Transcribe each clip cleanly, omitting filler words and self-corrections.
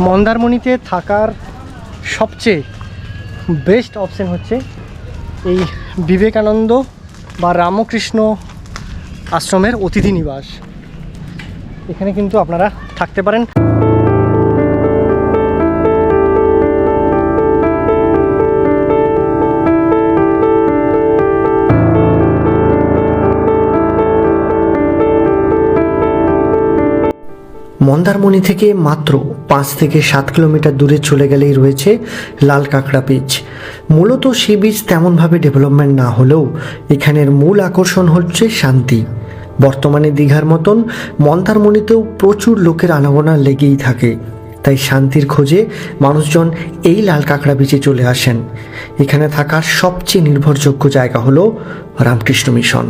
মন্দারমণিতে থাকার সবচেয়ে বেস্ট অপশন হচ্ছে এই বিবেকানন্দ বা রামকৃষ্ণ আশ্রমের অতিথি নিবাস। এখানে কিন্তু আপনারা থাকতে পারেন। মন্দারমণি থেকে মাত্র 5 থেকে 7 কিলোমিটার দূরে চলে গেলেই রয়েছে লাল কাঁকড়া বিচ। মূলত সি বিচ তেমনভাবে ডেভেলপমেন্ট না হলেও এখানের মূল আকর্ষণ হচ্ছে শান্তি। বর্তমানে দীঘার মতন মন্দারমণিতেও প্রচুর লোকের আনাগোনা লেগেই থাকে, তাই শান্তির খোঁজে মানুষজন এই লাল কাঁকড়া বিচে চলে আসেন। এখানে থাকার সবচেয়ে নির্ভরযোগ্য জায়গা হলো রামকৃষ্ণ মিশন।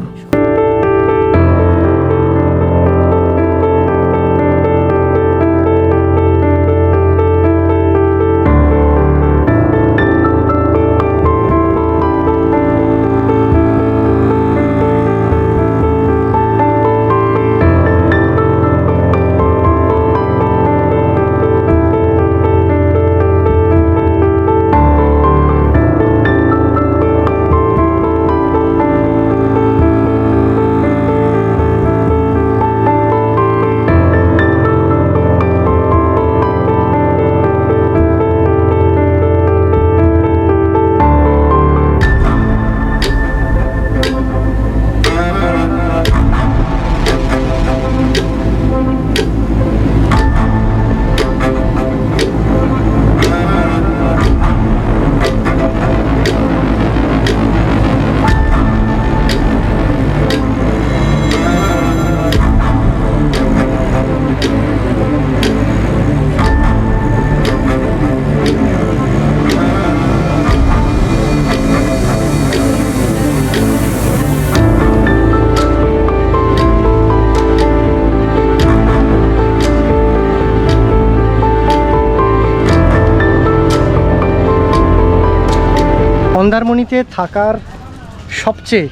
মন্দারমণিতে থাকার সবচেয়ে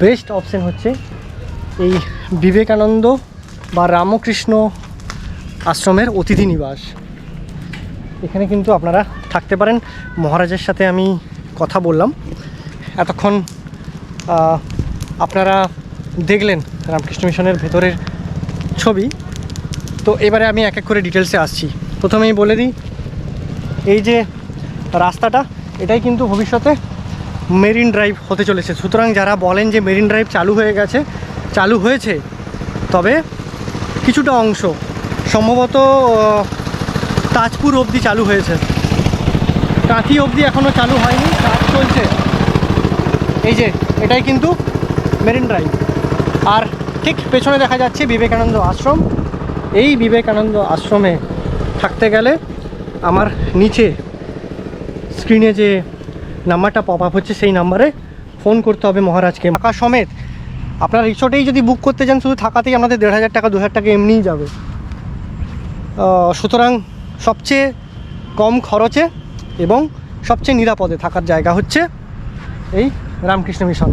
বেস্ট অপশন হচ্ছে এই বিবেকানন্দ বা রামকৃষ্ণ আশ্রমের অতিথি নিবাস। এখানে কিন্তু আপনারা থাকতে পারেন। মহারাজের সাথে আমি কথা বললাম এতক্ষণ। আপনারা দেখলেন রামকৃষ্ণ মিশনের ভেতরের ছবি। তো এবারে আমি এক এক করে ডিটেলসে আসছি। প্রথমেই বলে দিই, এই যে রাস্তাটা, এটাই কিন্তু ভবিষ্যতে মেরিন ড্রাইভ হতে চলেছে। সুতরাং যারা বলেন যে মেরিন ড্রাইভ চালু হয়ে গেছে, চালু হয়েছে, তবে কিছুটা অংশ সম্ভবত তাজপুর অবধি চালু হয়েছে, কাঁথি অবধি এখনও চালু হয়নি, কাজ চলছে। এই যে এটাই কিন্তু মেরিন ড্রাইভ। আর ঠিক পেছনে দেখা যাচ্ছে বিবেকানন্দ আশ্রম। এই বিবেকানন্দ আশ্রমে থাকতে গেলে আমার নিচে স্ক্রিনে যে নাম্বারটা পপ আপ হচ্ছে সেই নাম্বারে ফোন করতে হবে মহারাজকে। থাকা সমেত আপনার রিসোর্টেই যদি বুক করতে চান, শুধু থাকাতেই আপনাদের 1,500 টাকা 2,000 টাকা এমনিই যাবে। সুতরাং সবচেয়ে কম খরচে এবং সবচেয়ে নিরাপদে থাকার জায়গা হচ্ছে এই রামকৃষ্ণ মিশন।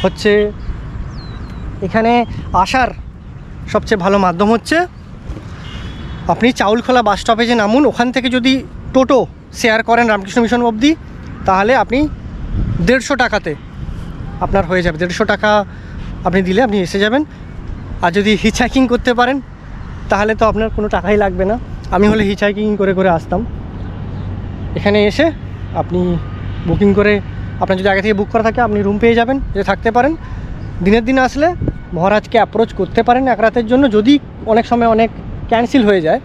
হচ্ছে এখানে আসার সবচেয়ে ভালো মাধ্যম হচ্ছে আপনি চাউলখোলা বাস স্টপেজে নামুন। ওখান থেকে যদি টোটো শেয়ার করেন রামকৃষ্ণ মিশন অবধি, তাহলে আপনি 150 টাকাতে আপনার হয়ে যাবে। 150 টাকা আপনি দিলে আপনি এসে যাবেন। আর যদি হিচহাইকিং করতে পারেন তাহলে তো আপনার কোনো টাকাই লাগবে না। আমি হলে হিচহাইকিং করে করে আসতাম। এখানে এসে আপনি বুকিং করে, আপনার যদি আগে থেকে বুক করা থাকে, আপনি রুম পেয়ে যাবেন, যে থাকতে পারেন। দিনের দিন আসলে মহারাজকে অ্যাপ্রোচ করতে পারেন এক রাতের জন্য। যদি অনেক সময় অনেক ক্যান্সেল হয়ে যায়,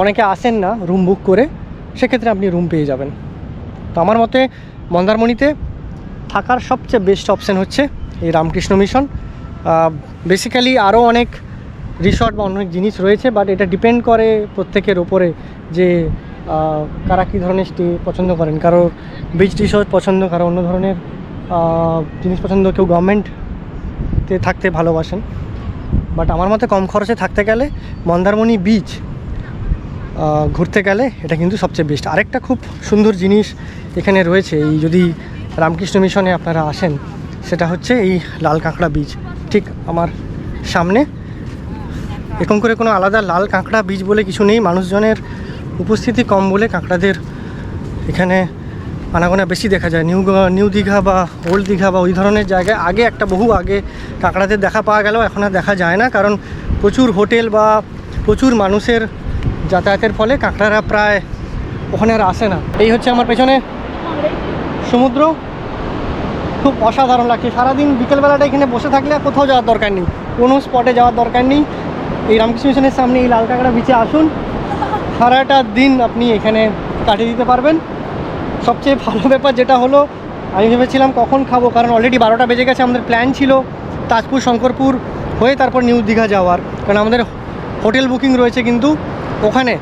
অনেকে আসেন না রুম বুক করে, সেক্ষেত্রে আপনি রুম পেয়ে যাবেন। তো আমার মতে মন্দারমণিতে থাকার সবচেয়ে বেস্ট অপশান হচ্ছে এই রামকৃষ্ণ মিশন। বেসিক্যালি আরও অনেক রিসর্ট বা অনেক জিনিস রয়েছে, বাট এটা ডিপেন্ড করে প্রত্যেকের ওপরে যে কারা কী ধরনের স্টে পছন্দ করেন। কারো বিচ রিসর্ট পছন্দ, কারো অন্য ধরনের জিনিস পছন্দ, কেউ গভর্নমেন্টতে থাকতে ভালোবাসেন। বাট আমার মতে কম খরচে থাকতে গেলে মন্দারমণি বিচ ঘুরতে গেলে এটা কিন্তু সবচেয়ে বেস্ট। আরেকটা খুব সুন্দর জিনিস এখানে রয়েছে, এই যদি রামকৃষ্ণ মিশনে আপনারা আসেন, সেটা হচ্ছে এই লাল কাঁকড়া বিচ। ঠিক আমার সামনে এরকম করে কোনো আলাদা লাল কাঁকড়া বিচ বলে কিছু নেই। মানুষজনের উপস্থিতি কম বলে কাঁকড়াদের এখানে আনাগোনা বেশি দেখা যায়। নিউ দীঘা বা ওল্ড দীঘা বা ওই ধরনের জায়গায় আগে একটা বহু আগে কাঁকড়াদের দেখা পাওয়া গেলেও এখন আর দেখা যায় না, কারণ প্রচুর হোটেল বা প্রচুর মানুষের যাতায়াতের ফলে কাঁকড়ারা প্রায় ওখানে আর আসে না। এই হচ্ছে আমার পেছনে সমুদ্র, খুব অসাধারণ লাগছে। সারাদিন বিকেলবেলাটা এখানে বসে থাকলে আর কোথাও যাওয়ার দরকার নেই, কোনো স্পটে যাওয়ার দরকার নেই। এই রামকৃষ্ণ মিশনের সামনে এই লাল কাঁকড়া বিচে আসুন, সারাটা দিন আপনি এখানে কাটিয়ে দিতে পারবেন। সবচেয়ে ভালো ব্যাপার যেটা হলো, আমি ভেবেছিলাম কখন খাবো, কারণ অলরেডি 12টা বেজে গেছে। আমাদের প্ল্যান ছিল তাজপুর শঙ্করপুর হয়ে তারপর নিউ দীঘা যাওয়ার, কারণ আমাদের হোটেল বুকিং রয়েছে কিন্তু ওখানে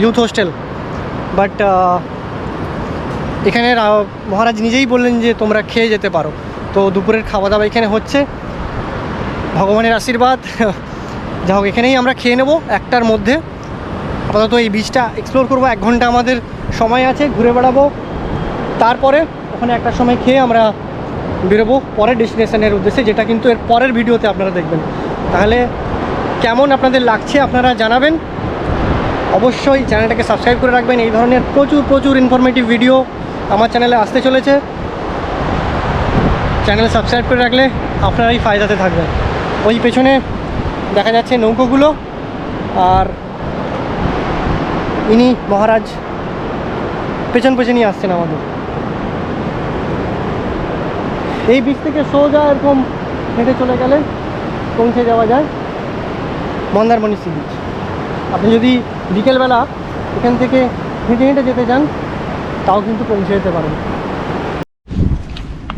ইউথ হোস্টেল। বাট এখানে মহারাজ নিজেই বললেন যে তোমরা খেয়ে যেতে পারো। তো দুপুরের খাওয়া দাওয়া এখানে হচ্ছে, ভগবানের আশীর্বাদ। যা হোক, এখানেই আমরা খেয়ে নেবো 1টার মধ্যে। আপাতত এই বিচটা এক্সপ্লোর করবো, 1 ঘন্টা আমাদের সময় আছে, ঘুরে বেড়াবো। তারপরে ওখানে 1টার সময় খেয়ে আমরা বেরোবো পরের ডেস্টিনেশনের উদ্দেশ্যে, যেটা কিন্তু এর পরের ভিডিওতে আপনারা দেখবেন। তাহলে কেমন আপনাদের লাগছে আপনারা জানাবেন। অবশ্যই চ্যানেলটাকে সাবস্ক্রাইব করে রাখবেন, এই ধরনের প্রচুর ইনফরমেটিভ ভিডিও আমার চ্যানেলে আসতে চলেছে। চ্যানেল সাবস্ক্রাইব করে রাখলে আপনারাই ফায়দাতে থাকবেন। ওই পেছনে দেখা যাচ্ছে নৌকোগুলো, আর ইনি মহারাজ পেছনই আসছেন আমাদের। এই বিচ থেকে সোজা এরকম হেঁটে চলে গেলে পৌঁছে যাওয়া যায় মন্দারমণি সি বিচ। আপনি যদি বিকেলবেলা এখান থেকে হেঁটে যেতে চান তাও কিন্তু পৌঁছে যেতে পারেন।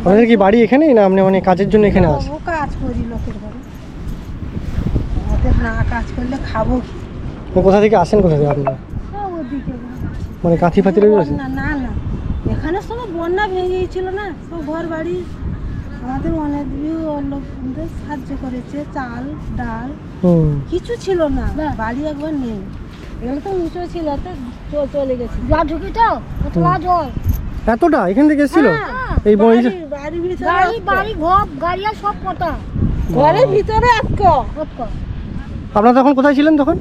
আমাদের কি বাড়ি এখানেই না আপনি মানে কাজের জন্য এখানে আসেন? কাজ করি লোকের ঘরে, আমাদের না কাজ করলে খাবো কি? কোথা থেকে আসেন, কোথা থেকে আপনারা? ওদিকে মানে কাঁথি ফাতি রয়েছে? না না না, এখানে সব বন্যা ভেঙে গিয়েছিল না, সব ঘর বাড়ি। আমাদের অনেক লোকদের সাহায্য করেছে, চাল ডাল কিছু ছিল না, বাড়ি একবার নেই। এগুলো তো উঁচু ছিল, তো চলে গেছে। যা ঢুকি তো জল এতটা এখান থেকে এসেছিল এই বাড়ির ভিতরে, বাড়ি ঘর গাড়ি আর সব কটা ঘরের ভিতরে। আপনারা তখন কোথায় ছিলেন তখন?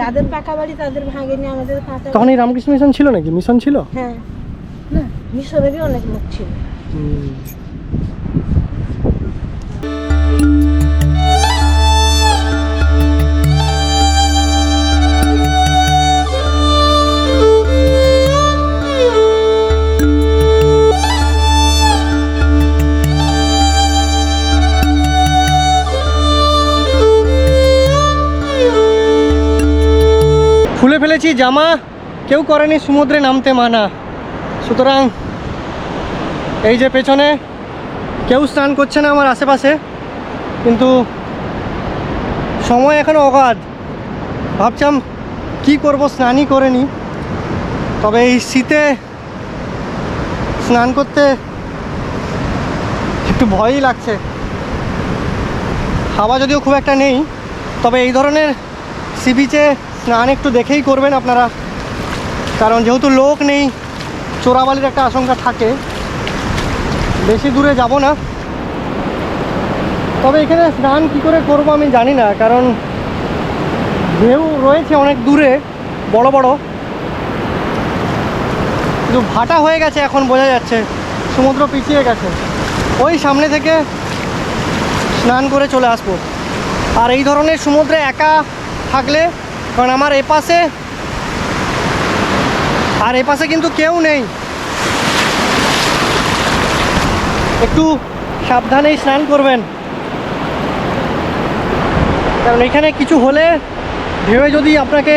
যাদের পাকা বাড়ি তাদের ভাঙেনি, আমাদের কাঁচা। তখন এই রামকৃষ্ণ মিশন ছিল নাকি? মিশন ছিল? হ্যাঁ, মিশনেরই অনেক লোক ছিল। খুলে ফেলেছি জামা, কেউ করেনি সমুদ্রে নামতে মানা। সুতরাং এই যে পেছনে কেউ স্নান করছে না আমার আশেপাশে, কিন্তু সময় এখনো অগাধ। ভাবছিলাম কি করব, স্নানই করে নি। তবে এই শীতে স্নান করতে একটু ভয়ই লাগছে। হাওয়া যদিও খুব একটা নেই, তবে এই ধরনের সি বিচে স্নান একটু দেখেই করবেন আপনারা, কারণ যেহেতু লোক নেই চোরাবালির একটা আশঙ্কা থাকে। বেশি দূরে যাব না, তবে এখানে স্নান কী করে করব আমি জানি না, কারণ ঢেউ রয়েছে অনেক দূরে বড় বড়, কিন্তু ভাটা হয়ে গেছে এখন বোঝা যাচ্ছে, সমুদ্র পিছিয়ে গেছে। ওই সামনে থেকে স্নান করে চলে আসবো। আর এই ধরনের সমুদ্রে একা থাকলে, কারণ আমার এপাশে আর এপাশে কিন্তু কেউ নেই, একটু সাবধানেই স্নান করবেন, কারণ এখানে কিছু হলে ঢেউয়ে যদি আপনাকে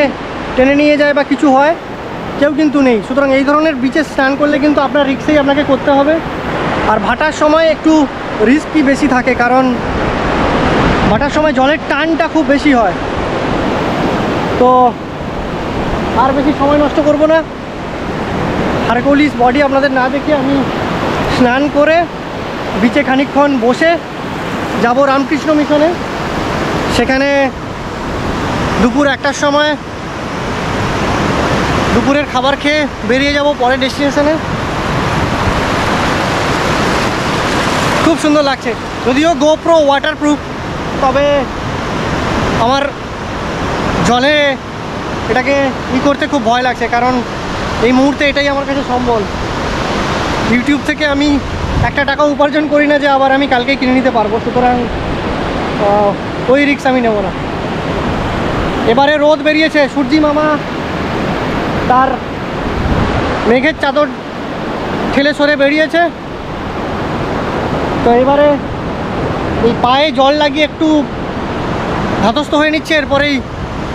টেনে নিয়ে যায় বা কিছু হয়, কেউ কিন্তু নেই। সুতরাং এই ধরনের বিচে স্নান করলে কিন্তু আপনার রিস্কেই আপনাকে করতে হবে। আর ভাটার সময় একটু রিস্কই বেশি থাকে, কারণ ভাটার সময় জলের টানটা খুব বেশি হয়। তো আর বেশি সময় নষ্ট করব না, হারকুলিস বডি আপনাদের না দেখে আমি স্নান করে বিচে খানিকক্ষণ বসে যাব রামকৃষ্ণ মিশনে। সেখানে দুপুর 1টার সময় দুপুরের খাবার খেয়ে বেরিয়ে যাব পরের ডেস্টিনেশনে। খুব সুন্দর লাগছে, যদিও গোপ্রো ওয়াটারপ্রুফ, তবে আমার জলে এটাকে করতে খুব ভয় লাগছে, কারণ এই মুহূর্তে এটাই আমার কাছে সম্বল। ইউটিউব থেকে আমি একটা টাকা উপার্জন করি না যে আবার আমি কালকেই কিনে নিতে পারবো, সুতরাং ওই রিস্ক আমি নেব না। এবারে রোদ বেরিয়েছে, সূর্যি মামা তার মেঘের চাদর ঠেলে সরে বেরিয়েছে। তো এবারে এই পায়ে জল লাগিয়ে একটু ধাতস্থ হয়ে নিচ্ছে, এরপরেই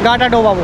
গাটা ডোবাবো।